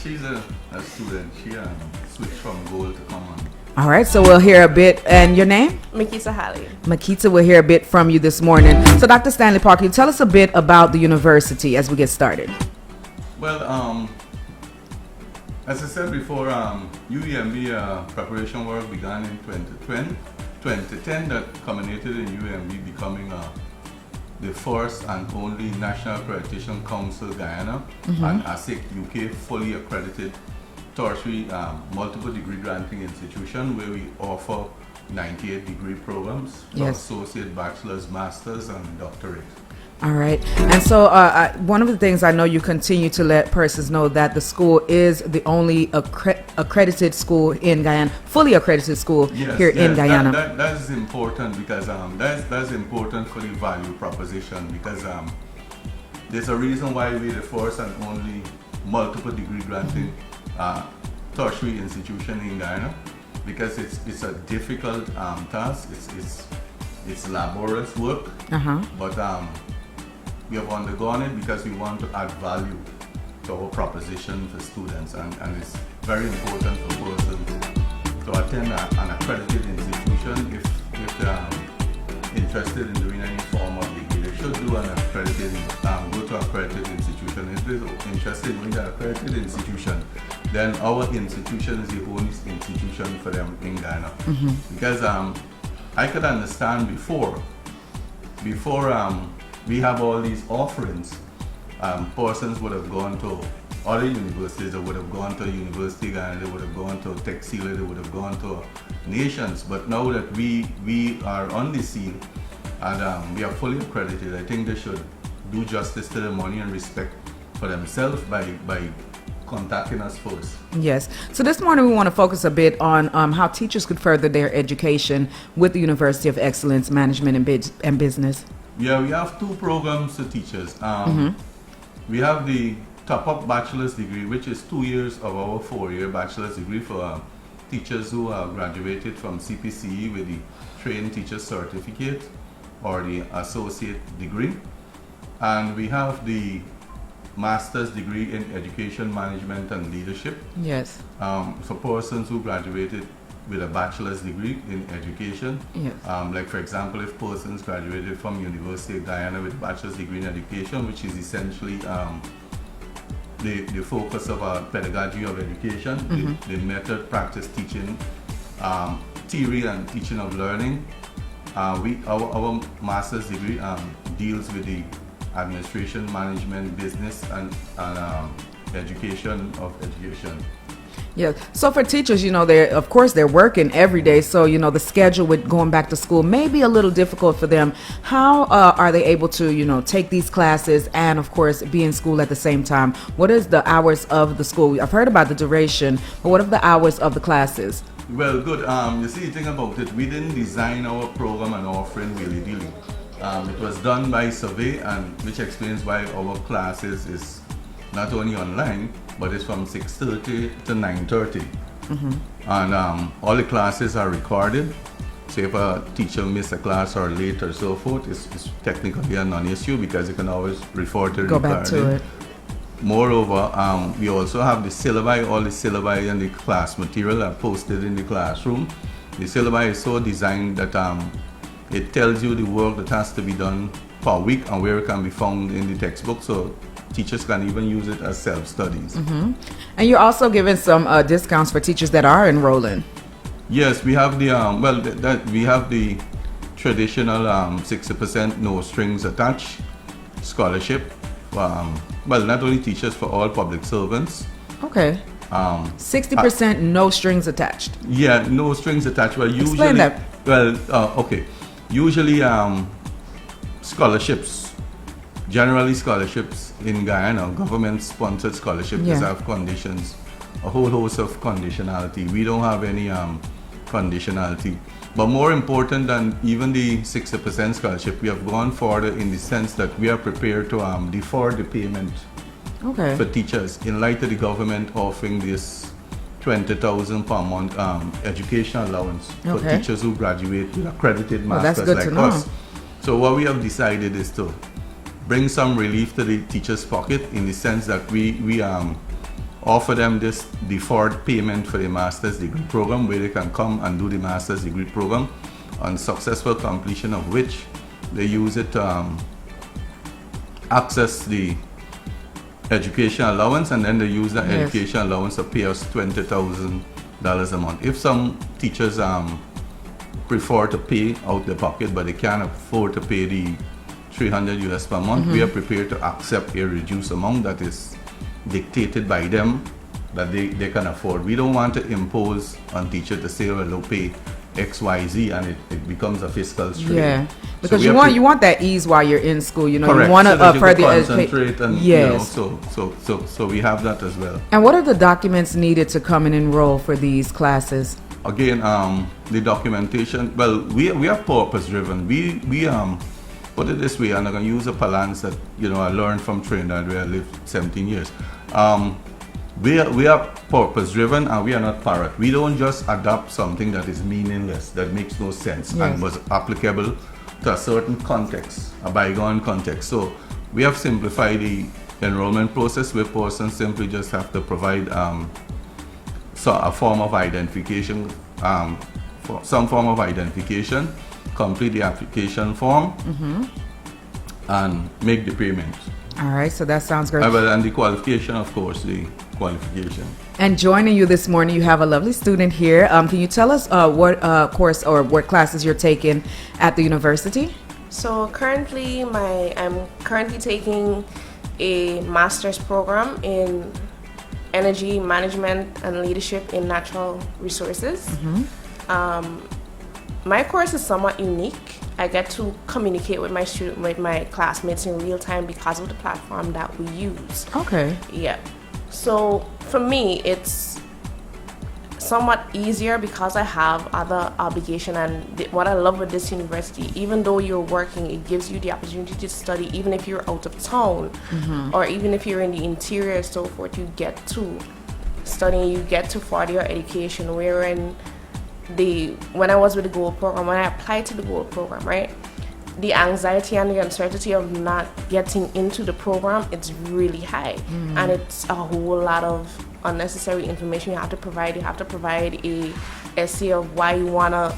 She's a student. She switched from gold to common. All right, so we'll hear a bit. And your name? Makita Halley. Makita, we'll hear a bit from you this morning. So Dr. Stanley Parker, you tell us a bit about the university as we get started. Well, as I said before, U.E.M.B preparation work began in 2010 that culminated in U.E.M.B becoming the first and only National Accreditation Council Guyana and ASIC UK fully accredited tertiary multiple degree granting institution where we offer 98 degree programs for associate, bachelor's, master's, and doctorate. All right. And so one of the things I know you continue to let persons know that the school is the only accredited school in Guyana, fully accredited school here in Guyana. That is important because that's important for the value proposition because there's a reason why we're the first and only multiple degree granting tertiary institution in Guyana because it's a difficult task. It's laborious work, but we have undergone it because we want to add value to our proposition for students, and it's very important for persons to attend an accredited institution if they're interested in doing any form of degree. They should do an accredited, go to an accredited institution. If they're interested in doing an accredited institution, then our institution is the only institution for them in Ghana. Because I could understand before we have all these offerings, persons would have gone to other universities, they would have gone to University of Ghana, they would have gone to Texila, they would have gone to nations. But now that we are on the scene and we are fully accredited, I think they should do justice to the money and respect for themselves by contacting us first. Yes. So this morning we want to focus a bit on how teachers could further their education with the University of Excellence Management and Business. Yeah, we have two programs to teachers. We have the top-up bachelor's degree, which is 2 years of our 4-year bachelor's degree for teachers who have graduated from CPCE with the trained teacher certificate or the associate degree. And we have the master's degree in education management and leadership. Yes. For persons who graduated with a bachelor's degree in education. Yes. Like for example, if persons graduated from University of Guyana with a bachelor's degree in education, which is essentially the focus of our pedagogy of education, the method, practice, teaching, theory and teaching of learning. Our master's degree deals with the administration, management, business, and education of education. Yeah. So for teachers, they're working every day. So, the schedule with going back to school may be a little difficult for them. How are they able to, take these classes and, of course, be in school at the same time? What is the hours of the school? I've heard about the duration, but what are the hours of the classes? Well, good. You see, the thing about it, we didn't design our program and offering willy-nilly. It was done by survey, and which explains why our classes is not only online, but it's from 6:30 to 9:30. And all the classes are recorded. So if a teacher missed a class or late or so forth, it's technically a non-issue because you can always refer to the Go back to it. Moreover, we also have the syllabi, all the syllabi and the class material are posted in the classroom. The syllabi is so designed that it tells you the work that has to be done per week and where it can be found in the textbook. So teachers can even use it as self-studies. And you're also giving some discounts for teachers that are enrolling. Yes, we have the we have the traditional 60% no strings attached scholarship. Not only teachers, for all public servants. Okay. 60% no strings attached. Yeah, no strings attached. Well, usually. Explain that. Well, okay. Usually, scholarships. Generally, scholarships in Guyana, government-sponsored scholarships, have conditions, a whole host of conditionality. We don't have any conditionality. But more important than even the 60% scholarship, we have gone further in the sense that we are prepared to defer the payment for teachers in light of the government offering this 20,000 per month education allowance for teachers who graduate with accredited masters like us. So what we have decided is to bring some relief to the teacher's pocket in the sense that we offer them this deferred payment for the master's degree program, where they can come and do the master's degree program, on successful completion of which they use it to access the education allowance, and then they use the education allowance to pay us $20,000 a month. If some teachers prefer to pay out their pocket but they can't afford to pay the $300 per month, we are prepared to accept a reduced amount that is dictated by them, that they can afford. We don't want to impose on teachers to say, well, they'll pay XYZ, and it becomes a fiscal strain. Yeah, because So you want that ease while you're in school. You know, correct, you want so that to you further can educate. concentrate, and Yes. so we have that as well. And what are the documents needed to come and enroll for these classes? Again, the documentation. Well, we are purpose driven. We put it this way, and I'm gonna use a balance that I learned from Trinidad, where I lived 17 years. We are purpose driven, and we are not parrot. We don't just adopt something that is meaningless, that makes no sense, and was applicable to a certain context, a bygone context. So we have simplified the enrollment process, where persons simply just have to provide a form of identification, some form of identification, complete the application form, and make the payment. All right, so that sounds great. And the qualification, of course, the qualification. And joining you this morning, you have a lovely student here. Can you tell us what course or what classes you're taking at the university? So currently, I'm currently taking a master's program in energy management and leadership in natural resources. My course is somewhat unique. I get to communicate with my classmates in real time because of the platform that we use. Okay. Yeah. So for me, it's somewhat easier because I have other obligation, and what I love with this university, even though you're working, it gives you the opportunity to study even if you're out of town, or even if you're in the interior, so forth. You get to study, you get to further your education. Wherein when I was with the Gold program, when I applied to the Gold program, right, the anxiety and the uncertainty of not getting into the program, it's really high, and it's a whole lot of unnecessary information you have to provide. You have to provide a essay of why you want to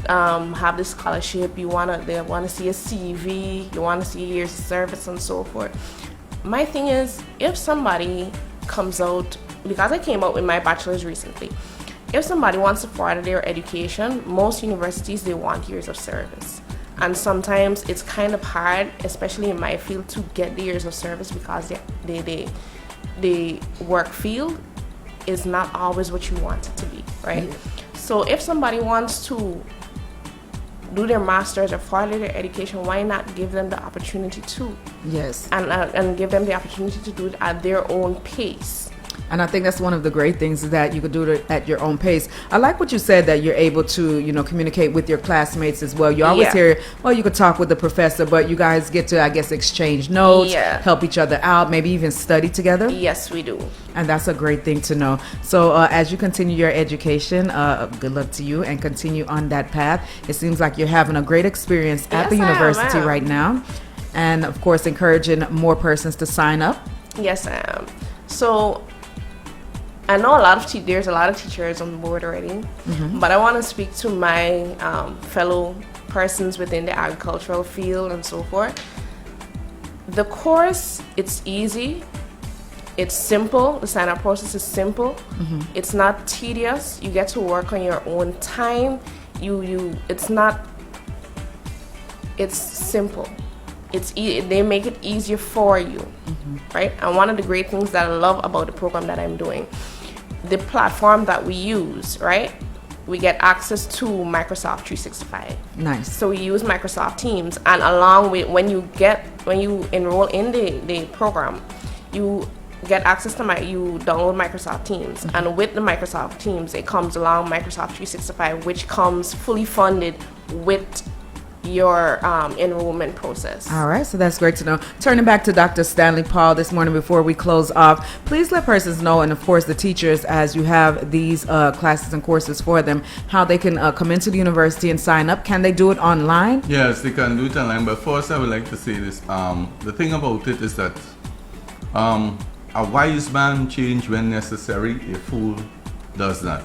have this scholarship. They want to see a CV, you want to see years of service and so forth. My thing is, if somebody comes out, because I came out with my bachelor's recently, if somebody wants to further their education, most universities, they want years of service. And sometimes it's kind of hard, especially in my field, to get the years of service because the work field is not always what you want it to be, right? Yeah. So if somebody wants to do their master's or further their education, why not give them the opportunity to? Yes. And give them the opportunity to do it at their own pace. And I think that's one of the great things, is that you could do it at your own pace. I like what you said, that you're able to, communicate with your classmates as well. You always hear, well, you could talk with the professor, but you guys get to, I guess, exchange notes, help each other out, maybe even study together. Yes, we do. And that's a great thing to know. So as you continue your education, good luck to you, and continue on that path. It seems like you're having a great experience at the university right now. And, of course, encouraging more persons to sign up. Yes, I am. So I know there's a lot of teachers on board already, but I want to speak to my fellow persons within the agricultural field and so forth. The course, it's easy, it's simple, the sign-up process is simple, it's not tedious, you get to work on your own time, it's simple. They make it easier for you, right? And one of the great things that I love about the program that I'm doing, the platform that we use, right? We get access to Microsoft 365. Nice. So we use Microsoft Teams, and along with when you enroll in the program, you get access to you download Microsoft Teams, and with the Microsoft Teams, it comes along Microsoft 365, which comes fully funded with your enrollment process. All right, so that's great to know. Turning back to Dr. Stanley Paul this morning before we close off, please let persons know, and of course the teachers, as you have these classes and courses for them, how they can come into the university and sign up. Can they do it online? Yes, they can do it online, but first I would like to say this. The thing about it is that a wise man change when necessary, a fool does not.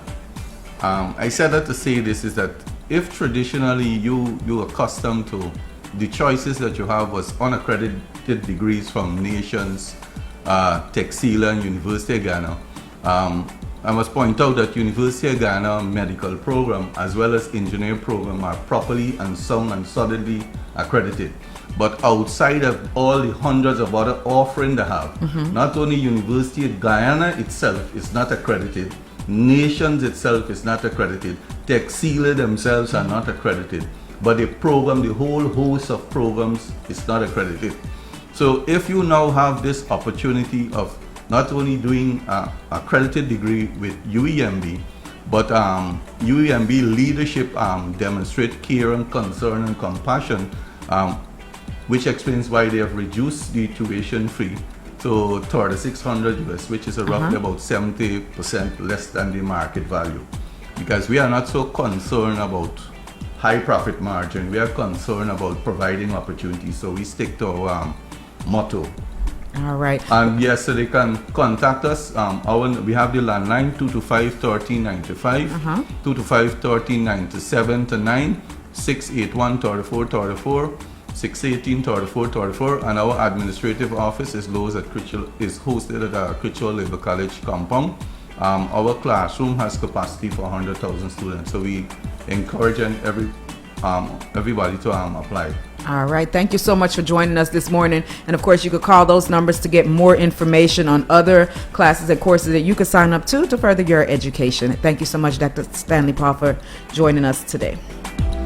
I said that to say this is that if traditionally you're accustomed to the choices that you have was unaccredited degrees from nations, Texila and University of Ghana, I must point out that University of Ghana medical program as well as engineering program are properly and sound and solidly accredited. But outside of all the hundreds of other offerings they have, not only University of Guyana itself is not accredited, Nations itself is not accredited, Texila themselves are not accredited, but the program, the whole host of programs is not accredited. So if you now have this opportunity of not only doing an accredited degree with U.E.M.B, but U.E.M.B leadership demonstrate care and concern and compassion, which explains why they have reduced the tuition fee to $3,600 US, which is roughly about 70% less than the market value. Because we are not so concerned about high profit margin, we are concerned about providing opportunities, so we stick to our motto. All right. And yes, so they can contact us. We have the landline 225-1395, 225-1397-9, 681-3434, 618-3434, and our administrative office is hosted at Critchell Labour College compound. Our classroom has capacity for 100,000 students, so we encourage everybody to apply. All right. Thank you so much for joining us this morning. And of course, you could call those numbers to get more information on other classes and courses that you could sign up to further your education. Thank you so much, Dr. Stanley Paul, for joining us today.